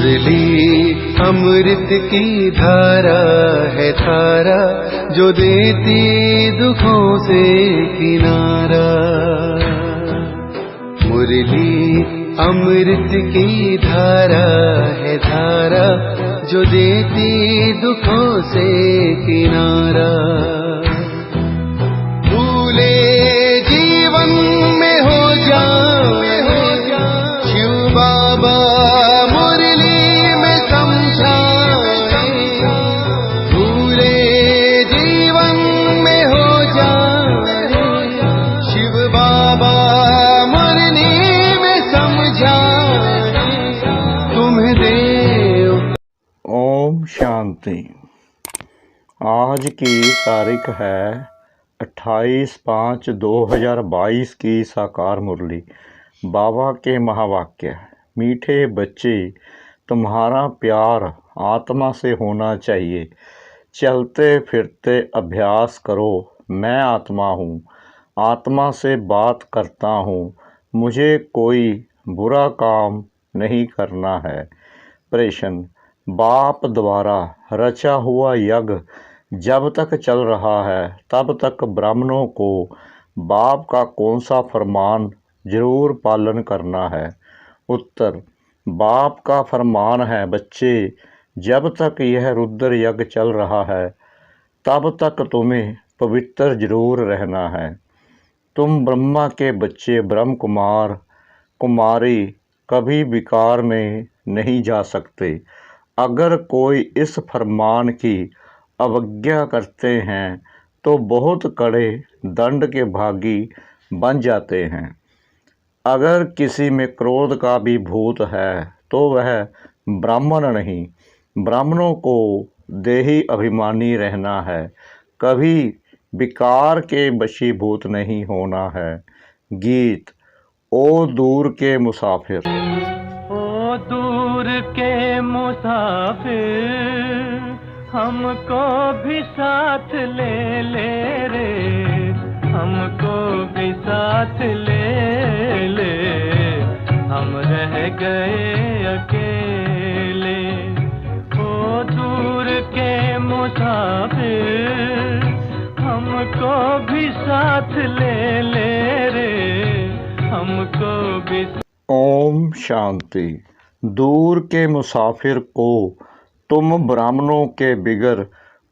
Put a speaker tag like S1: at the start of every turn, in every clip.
S1: मुरली अमृत की धारा है धारा, जो देती दुखों से किनारा। मुरली अमृत की धारा है धारा, जो देती दुखों से किनारा। भूले जीवन में हो जाए शिव बाबा मुरली में समझाए। भूले जीवन में हो जाए शिव बाबा मुरली में समझाए। तुम्हें देव।
S2: ओम शांति। आज की तारीख है 28/5/2022 की साकार मुरली। बाबा के महावाक्य। मीठे बच्चे, तुम्हारा प्यार आत्मा से होना चाहिए। चलते फिरते अभ्यास करो, मैं आत्मा हूँ, आत्मा से बात करता हूँ, मुझे कोई बुरा काम नहीं करना है। प्रश्न। बाप द्वारा रचा हुआ यज्ञ जब तक चल रहा है तब तक ब्राह्मणों को बाप का कौन सा फरमान जरूर पालन करना है? उत्तर। बाप का फरमान है, बच्चे, जब तक यह रुद्र यज्ञ चल रहा है तब तक तुम्हें पवित्र जरूर रहना है। तुम ब्रह्मा के बच्चे ब्रह्म कुमार कुमारी कभी विकार में नहीं जा सकते। अगर कोई इस फरमान की अवज्ञा करते हैं तो बहुत कड़े दंड के भागी बन जाते हैं। अगर किसी में क्रोध का भी भूत है तो वह ब्राह्मण नहीं। ब्राह्मणों को देही अभिमानी रहना है, कभी विकार के वशीभूत नहीं होना है। गीत। ओ दूर के मुसाफिर।
S3: ओ दूर के मुसाफिर, हमको भी साथ ले ले रे, हमको भी साथ ले ले, हम रह गए अकेले। ओ दूर के मुसाफिर, हमको भी साथ ले ले रे, हमको भी।
S2: ओम शांति। दूर के मुसाफिर को तुम ब्राह्मणों के बिगर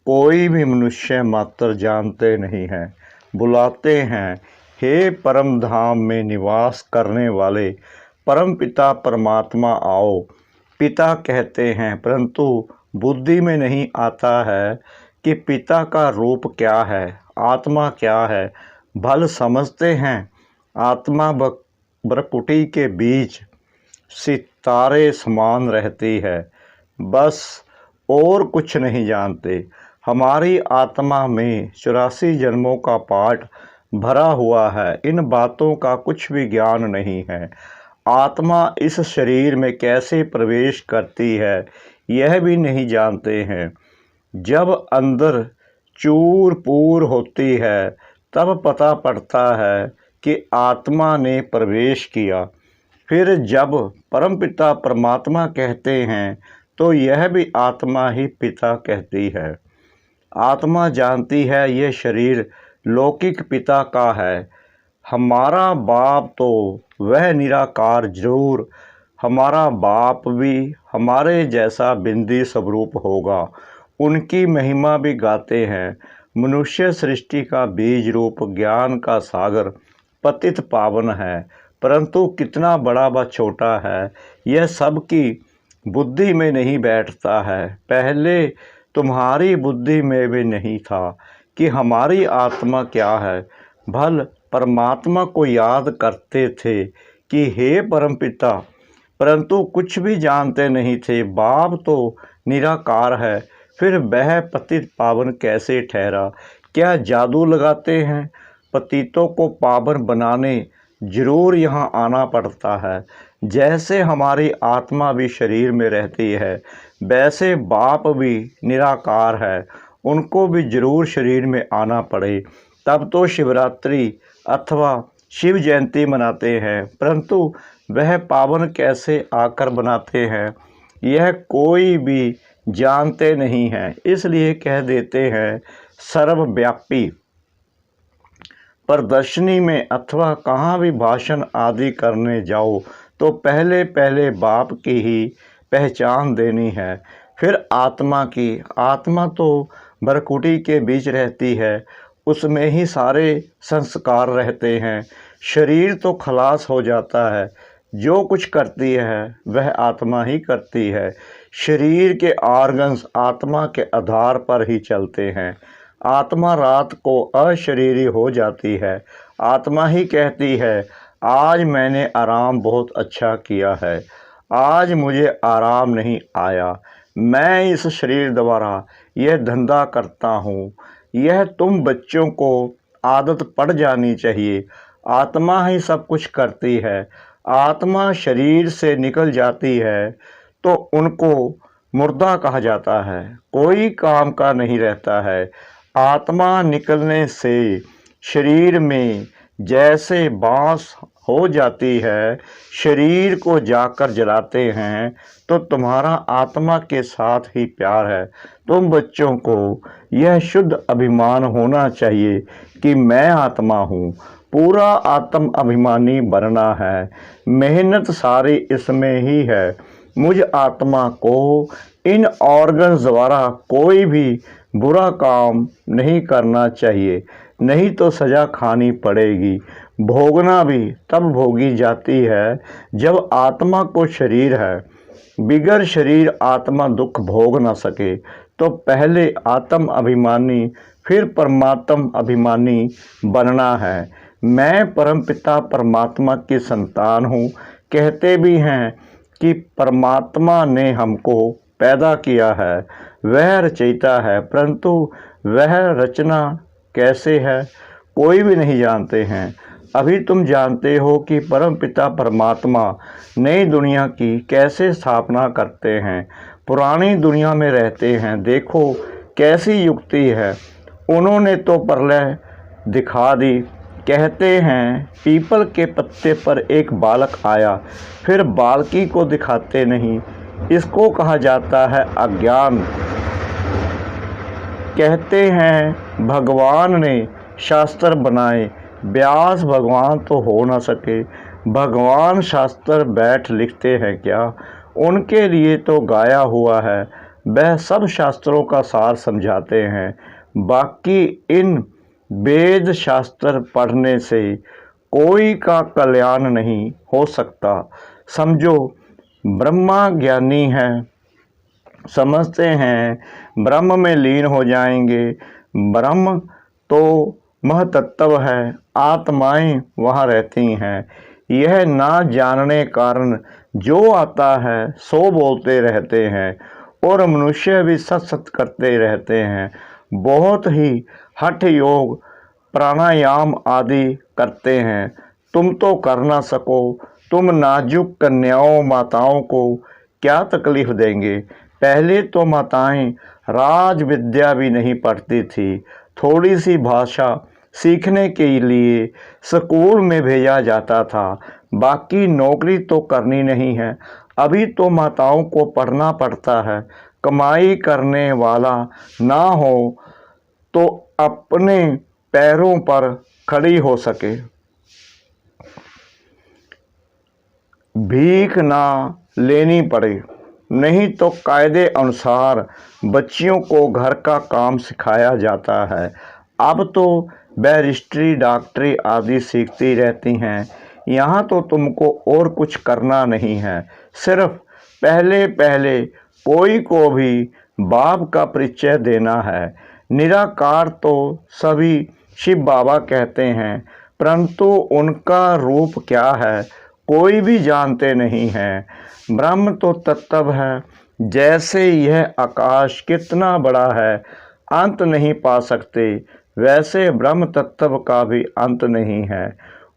S2: कोई भी मनुष्य मात्र जानते नहीं हैं। बुलाते हैं, हे परम धाम में निवास करने वाले परम पिता परमात्मा आओ। पिता कहते हैं, परंतु बुद्धि में नहीं आता है कि पिता का रूप क्या है, आत्मा क्या है। भल समझते हैं आत्मा भ्रकुटी के बीच सितारे समान रहती है, बस और कुछ नहीं जानते। हमारी आत्मा में 84 जन्मों का पाठ भरा हुआ है, इन बातों का कुछ भी ज्ञान नहीं है। आत्मा इस शरीर में कैसे प्रवेश करती है यह भी नहीं जानते हैं। जब अंदर चूर पूर होती है तब पता पड़ता है कि आत्मा ने प्रवेश किया। फिर जब परमपिता परमात्मा कहते हैं तो यह भी आत्मा ही पिता कहती है। आत्मा जानती है यह शरीर लौकिक पिता का है। हमारा बाप तो वह निराकार जरूर, हमारा बाप भी हमारे जैसा बिंदी स्वरूप होगा। उनकी महिमा भी गाते हैं। मनुष्य सृष्टि का बीज रूप ज्ञान का सागर पतित पावन है, परंतु कितना बड़ा व छोटा है यह सबकी बुद्धि में नहीं बैठता है। पहले तुम्हारी बुद्धि में भी नहीं था कि हमारी आत्मा क्या है। भल परमात्मा को याद करते थे कि हे परमपिता, परंतु कुछ भी जानते नहीं थे। बाप तो निराकार है, फिर वह पतित पावन कैसे ठहरा? क्या जादू लगाते हैं? पतितों को पावन बनाने जरूर यहाँ आना पड़ता है। जैसे हमारी आत्मा भी शरीर में रहती है, वैसे बाप भी निराकार है, उनको भी जरूर शरीर में आना पड़े। तब तो शिवरात्रि अथवा शिव जयंती मनाते हैं, परंतु वह पावन कैसे आकर बनाते हैं? यह कोई भी जानते नहीं हैं, इसलिए कह देते हैं सर्वव्यापी। प्रदर्शनी में अथवा कहाँ भी भाषण आदि करने जाओ तो पहले पहले बाप की ही पहचान देनी है, फिर आत्मा की। आत्मा तो भरकुटी के बीच रहती है, उसमें ही सारे संस्कार रहते हैं। शरीर तो खलास हो जाता है, जो कुछ करती है वह आत्मा ही करती है। शरीर के ऑर्गन्स आत्मा के आधार पर ही चलते हैं। आत्मा रात को अशरीरी हो जाती है। आत्मा ही कहती है आज मैंने आराम बहुत अच्छा किया है, आज मुझे आराम नहीं आया, मैं इस शरीर द्वारा यह धंधा करता हूँ। यह तुम बच्चों को आदत पड़ जानी चाहिए। आत्मा ही सब कुछ करती है। आत्मा शरीर से निकल जाती है तो उनको मुर्दा कहा जाता है, कोई काम का नहीं रहता है। आत्मा निकलने से शरीर में जैसे बांस हो जाती है, शरीर को जाकर जलाते हैं, तो तुम्हारा आत्मा के साथ ही प्यार है। तुम बच्चों को यह शुद्ध अभिमान होना चाहिए कि मैं आत्मा हूँ। पूरा आत्म अभिमानी बनना है। मेहनत सारी इसमें ही है। मुझ आत्मा को इन ऑर्गन्स द्वारा कोई भी बुरा काम नहीं करना चाहिए, नहीं तो सज़ा खानी पड़ेगी। भोगना भी तब भोगी जाती है जब आत्मा को शरीर है। बिगर शरीर आत्मा दुख भोग न सके, तो पहले आत्म अभिमानी फिर परमात्म अभिमानी बनना है। मैं परमपिता परमात्मा की संतान हूँ। कहते भी हैं कि परमात्मा ने हमको पैदा किया है, वह रचयिता है, परंतु वह रचना कैसे है कोई भी नहीं जानते हैं। अभी तुम जानते हो कि परमपिता परमात्मा नई दुनिया की कैसे स्थापना करते हैं, पुरानी दुनिया में रहते हैं। देखो कैसी युक्ति है, उन्होंने तो प्रलय दिखा दी। कहते हैं पीपल के पत्ते पर एक बालक आया, फिर बालकी को दिखाते नहीं, इसको कहा जाता है अज्ञान। कहते हैं भगवान ने शास्त्र बनाए, व्यास भगवान तो हो न सके। भगवान शास्त्र बैठ लिखते हैं क्या? उनके लिए तो गाया हुआ है, वह सब शास्त्रों का सार समझाते हैं। बाकी इन वेद शास्त्र पढ़ने से कोई का कल्याण नहीं हो सकता। समझो ब्रह्मा ज्ञानी है, समझते हैं ब्रह्म में लीन हो जाएंगे। ब्रह्म तो महतत्व है, आत्माएं वहाँ रहती हैं। यह ना जानने कारण जो आता है सो बोलते रहते हैं, और मनुष्य भी सत सत करते रहते हैं। बहुत ही हठ योग प्राणायाम आदि करते हैं। तुम तो कर ना सको, तुम नाजुक कन्याओं माताओं को क्या तकलीफ देंगे? पहले तो माताएं राज विद्या भी नहीं पढ़ती थी, थोड़ी सी भाषा सीखने के लिए स्कूल में भेजा जाता था, बाकी नौकरी तो करनी नहीं है। अभी तो माताओं को पढ़ना पड़ता है, कमाई करने वाला ना हो तो अपने पैरों पर खड़ी हो सके, भीख ना लेनी पड़े। नहीं तो कायदे अनुसार बच्चियों को घर का काम सिखाया जाता है। अब तो बैरिस्ट्री डॉक्टरी आदि सीखती रहती हैं। यहाँ तो तुमको और कुछ करना नहीं है, सिर्फ पहले पहले कोई को भी बाप का परिचय देना है। निराकार तो सभी शिव बाबा कहते हैं, परंतु उनका रूप क्या है कोई भी जानते नहीं हैं। ब्रह्म तो तत्व है, जैसे यह आकाश कितना बड़ा है अंत नहीं पा सकते, वैसे ब्रह्म तत्व का भी अंत नहीं है।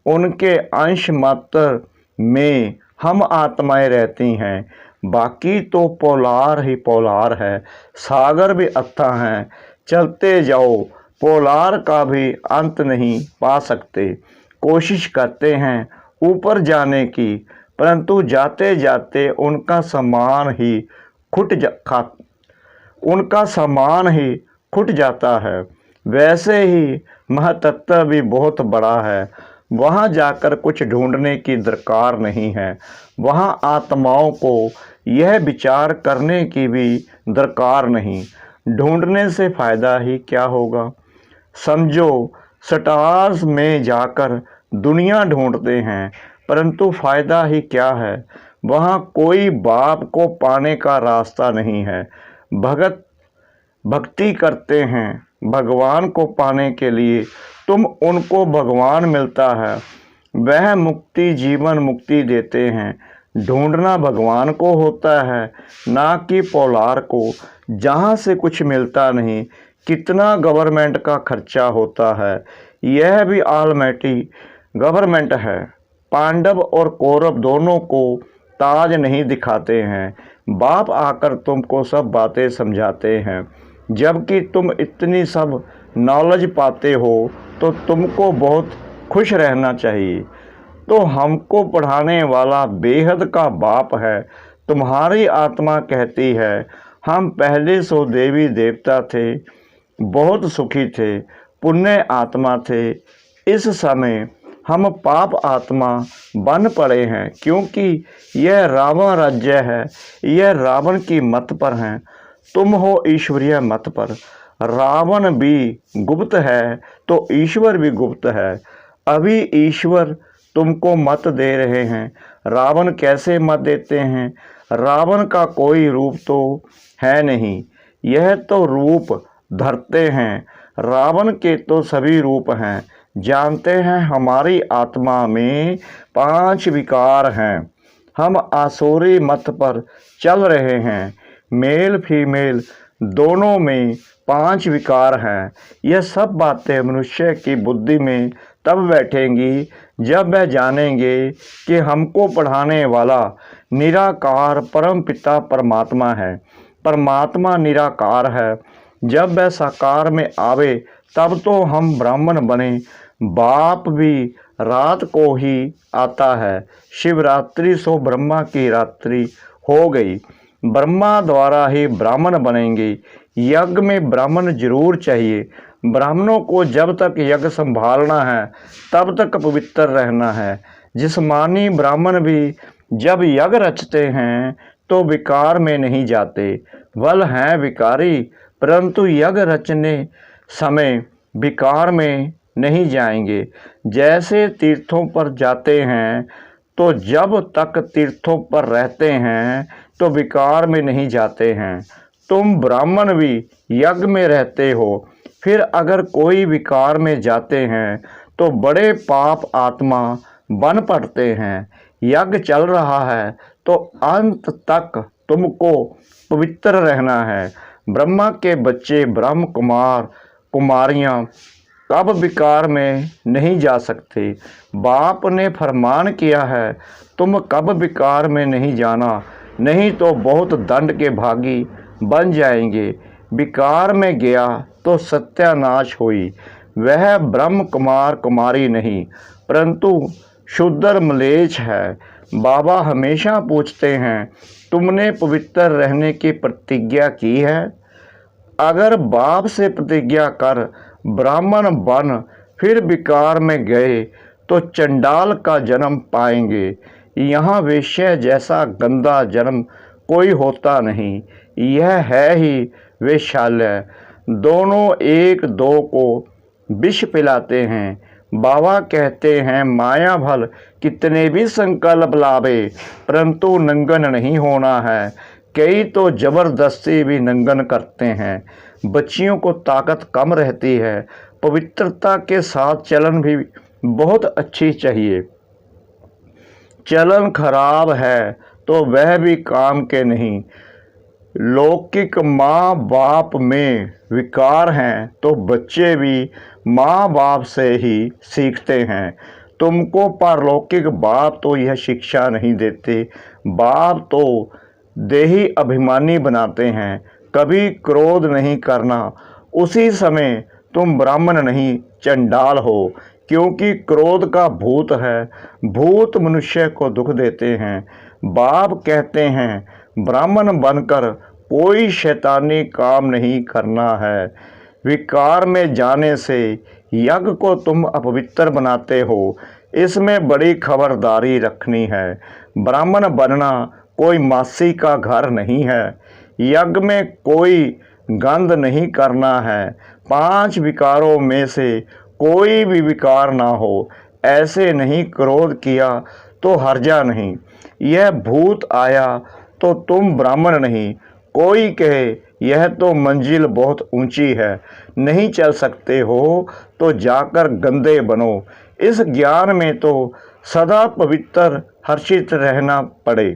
S2: उनके अंश मात्र में हम आत्माएं रहती हैं, बाकी तो पोलार ही पोलार है। सागर भी अथाह हैं, चलते जाओ, पोलार का भी अंत नहीं पा सकते। कोशिश करते हैं ऊपर जाने की, परंतु जाते जाते उनका सामान ही खुट जाता है। वैसे ही महतत्व भी बहुत बड़ा है, वहाँ जाकर कुछ ढूंढने की दरकार नहीं है। वहाँ आत्माओं को यह विचार करने की भी दरकार नहीं, ढूंढने से फ़ायदा ही क्या होगा। समझो, स्टार्स में जाकर दुनिया ढूंढते हैं, परंतु फ़ायदा ही क्या है। वहाँ कोई बाप को पाने का रास्ता नहीं है। भक्ति करते हैं भगवान को पाने के लिए, तुम उनको भगवान मिलता है, वह मुक्ति जीवन मुक्ति देते हैं। ढूंढना भगवान को होता है, ना कि पोलार को, जहाँ से कुछ मिलता नहीं। कितना गवर्नमेंट का खर्चा होता है, यह भी ऑलमाइटी गवर्नमेंट है। पांडव और कौरव दोनों को ताज नहीं दिखाते हैं, बाप आकर तुमको सब बातें समझाते हैं। जबकि तुम इतनी सब नॉलेज पाते हो तो तुमको बहुत खुश रहना चाहिए। तो हमको पढ़ाने वाला बेहद का बाप है। तुम्हारी आत्मा कहती है हम पहले सो देवी देवता थे, बहुत सुखी थे, पुण्य आत्मा थे। इस समय हम पाप आत्मा बन पड़े हैं, क्योंकि यह रावण राज्य है, यह रावण की मत पर हैं। तुम हो ईश्वरीय मत पर। रावण भी गुप्त है तो ईश्वर भी गुप्त है। अभी ईश्वर तुमको मत दे रहे हैं, रावण कैसे मत देते हैं। रावण का कोई रूप तो है नहीं, यह तो रूप धरते हैं। रावण के तो सभी रूप हैं। जानते हैं हमारी आत्मा में 5 विकार हैं। हम आसुरी मत पर चल रहे हैं। मेल फीमेल दोनों में 5 विकार हैं। यह सब बातें मनुष्य की बुद्धि में तब बैठेंगी जब वह जानेंगे कि हमको पढ़ाने वाला निराकार परम पिता परमात्मा है। परमात्मा निराकार है। जब वह साकार में आवे तब तो हम ब्राह्मण बने। बाप भी रात को ही आता है। शिवरात्रि सो ब्रह्मा की रात्रि हो गई। ब्रह्मा द्वारा ही ब्राह्मण बनेंगे। यज्ञ में ब्राह्मण जरूर चाहिए। ब्राह्मणों को जब तक यज्ञ संभालना है तब तक पवित्र रहना है। जिस्मानी ब्राह्मण भी जब यज्ञ रचते हैं तो विकार में नहीं जाते, वल हैं विकारी, परंतु यज्ञ रचने समय विकार में नहीं जाएंगे। जैसे तीर्थों पर जाते हैं तो जब तक तीर्थों पर रहते हैं तो विकार में नहीं जाते हैं। तुम ब्राह्मण भी यज्ञ में रहते हो, फिर अगर कोई विकार में जाते हैं तो बड़े पाप आत्मा बन पड़ते हैं। यज्ञ चल रहा है तो अंत तक तुमको पवित्र रहना है। ब्रह्मा के बच्चे ब्रह्म कुमार कुमारियाँ कब विकार में नहीं जा सकते। बाप ने फरमान किया है तुम कब विकार में नहीं जाना, नहीं तो बहुत दंड के भागी बन जाएंगे। विकार में गया तो सत्यानाश हुई। वह ब्रह्म कुमार कुमारी नहीं, परंतु शूद्र मलेच्छ है। बाबा हमेशा पूछते हैं तुमने पवित्र रहने की प्रतिज्ञा की है। अगर बाप से प्रतिज्ञा कर ब्राह्मण बन फिर विकार में गए तो चंडाल का जन्म पाएंगे। यहाँ वेश्या जैसा गंदा जन्म कोई होता नहीं। यह है ही वेश्यालय। दोनों एक दो को विष पिलाते हैं। बाबा कहते हैं माया भल कितने भी संकल्प लावे, परंतु नंगन नहीं होना है। कई तो जबरदस्ती भी नंगन करते हैं। बच्चियों को ताकत कम रहती है। पवित्रता के साथ चलन भी बहुत अच्छी चाहिए। चलन खराब है तो वह भी काम के नहीं। लौकिक माँ बाप में विकार हैं तो बच्चे भी माँ बाप से ही सीखते हैं। तुमको पारलौकिक बाप तो यह शिक्षा नहीं देते। बाप तो देही अभिमानी बनाते हैं। कभी क्रोध नहीं करना। उसी समय तुम ब्राह्मण नहीं चंडाल हो। क्योंकि क्रोध का भूत है, भूत मनुष्य को दुख देते हैं। बाप कहते हैं ब्राह्मण बनकर कोई शैतानी काम नहीं करना है। विकार में जाने से यज्ञ को तुम अपवित्र बनाते हो, इसमें बड़ी खबरदारी रखनी है। ब्राह्मण बनना कोई मासी का घर नहीं है। यज्ञ में कोई गंध नहीं करना है। 5 विकारों में से कोई भी विकार ना हो, ऐसे नहीं क्रोध किया तो हर्जा नहीं। यह भूत आया तो तुम ब्राह्मण नहीं। कोई कहे यह तो मंजिल बहुत ऊंची है, नहीं चल सकते हो तो जाकर गंदे बनो। इस ज्ञान में तो सदा पवित्र हर्षित रहना पड़े।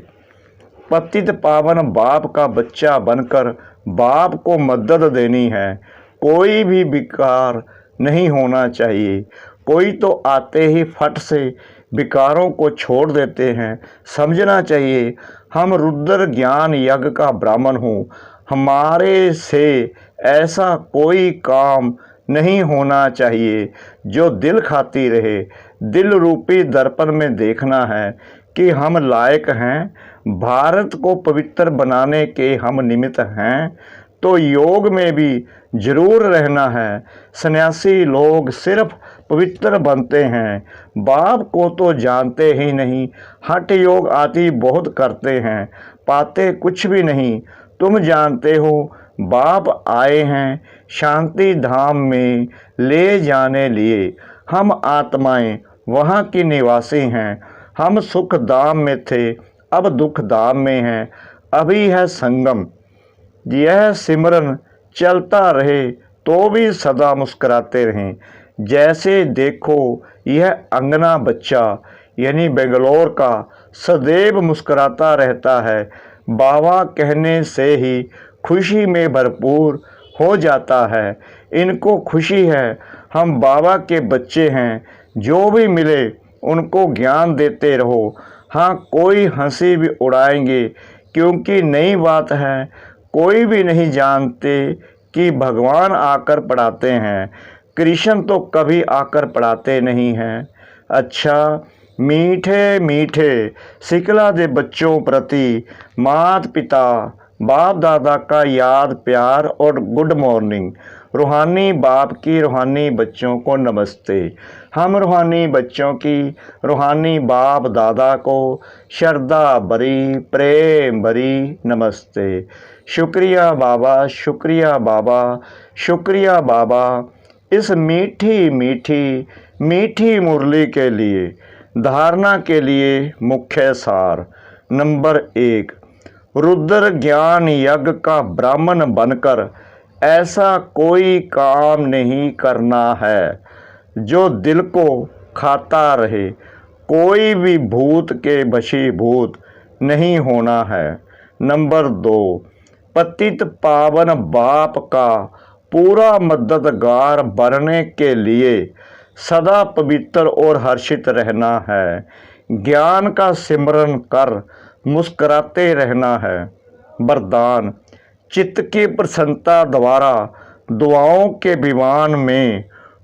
S2: पतित पावन बाप का बच्चा बनकर बाप को मदद देनी है। कोई भी विकार नहीं होना चाहिए। कोई तो आते ही फट से विकारों को छोड़ देते हैं। समझना चाहिए हम रुद्र ज्ञान यज्ञ का ब्राह्मण हूँ, हमारे से ऐसा कोई काम नहीं होना चाहिए जो दिल खाती रहे। दिल रूपी दर्पण में देखना है कि हम लायक हैं। भारत को पवित्र बनाने के हम निमित्त हैं, तो योग में भी जरूर रहना है। सन्यासी लोग सिर्फ पवित्र बनते हैं, बाप को तो जानते ही नहीं। हठ योग आदि बहुत करते हैं, पाते कुछ भी नहीं। तुम जानते हो बाप आए हैं शांति धाम में ले जाने लिए। हम आत्माएं वहाँ की निवासी हैं। हम सुख धाम में थे, अब दुख धाम में हैं। अभी है संगम। यह सिमरन चलता रहे तो भी सदा मुस्कुराते रहें। जैसे देखो यह अंगना बच्चा यानी बेंगलोर का सदैव मुस्कुराता रहता है। बाबा कहने से ही खुशी में भरपूर हो जाता है। इनको खुशी है हम बाबा के बच्चे हैं। जो भी मिले उनको ज्ञान देते रहो। हाँ, कोई हंसी भी उड़ाएंगे क्योंकि नई बात है। कोई भी नहीं जानते कि भगवान आकर पढ़ाते हैं। कृष्ण तो कभी आकर पढ़ाते नहीं हैं। अच्छा, मीठे मीठे सिखला दे बच्चों प्रति माता पिता बाप दादा का याद प्यार और गुड मॉर्निंग। रूहानी बाप की रूहानी बच्चों को नमस्ते। हम रूहानी बच्चों की रूहानी बाप दादा को श्रद्धा भरी प्रेम भरी नमस्ते। शुक्रिया बाबा, शुक्रिया बाबा, शुक्रिया बाबा इस मीठी मीठी मीठी मुरली के लिए। धारणा के लिए मुख्य सार। नंबर 1, रुद्र ज्ञान यज्ञ का ब्राह्मण बनकर ऐसा कोई काम नहीं करना है जो दिल को खाता रहे। कोई भी भूत के वशीभूत नहीं होना है। नंबर 2, पतित पावन बाप का पूरा मददगार बनने के लिए सदा पवित्र और हर्षित रहना है। ज्ञान का सिमरन कर मुस्कुराते रहना है। वरदान, चित्त की प्रसन्नता द्वारा दुआओं के विमान में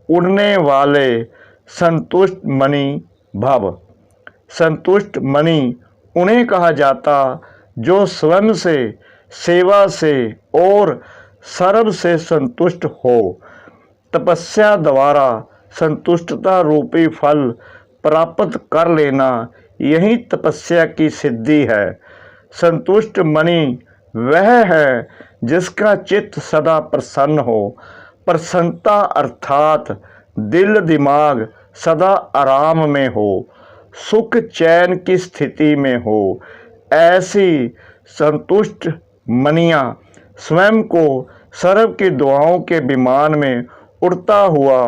S2: उड़ने वाले संतुष्ट मणि भव। संतुष्ट मणि उन्हें कहा जाता जो स्वयं से, सेवा से और सर्व से संतुष्ट हो। तपस्या द्वारा संतुष्टता रूपी फल प्राप्त कर लेना, यही तपस्या की सिद्धि है। संतुष्ट मणि वह है जिसका चित्त सदा प्रसन्न हो। प्रसन्नता अर्थात दिल दिमाग सदा आराम में हो, सुख चैन की स्थिति में हो। ऐसी संतुष्ट मणियाँ स्वयं को सर्व की दुआओं के विमान में उड़ता हुआ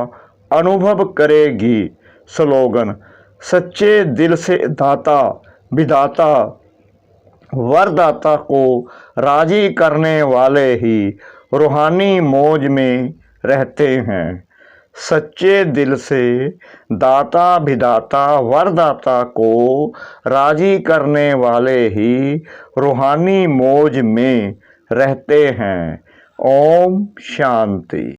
S2: अनुभव करेगी। स्लोगन, सच्चे दिल से दाता विदाता वरदाता को राजी करने वाले ही रूहानी मौज में रहते हैं। सच्चे दिल से दाता विदाता वरदाता को राजी करने वाले ही रूहानी मौज में रहते हैं। ओम शांति।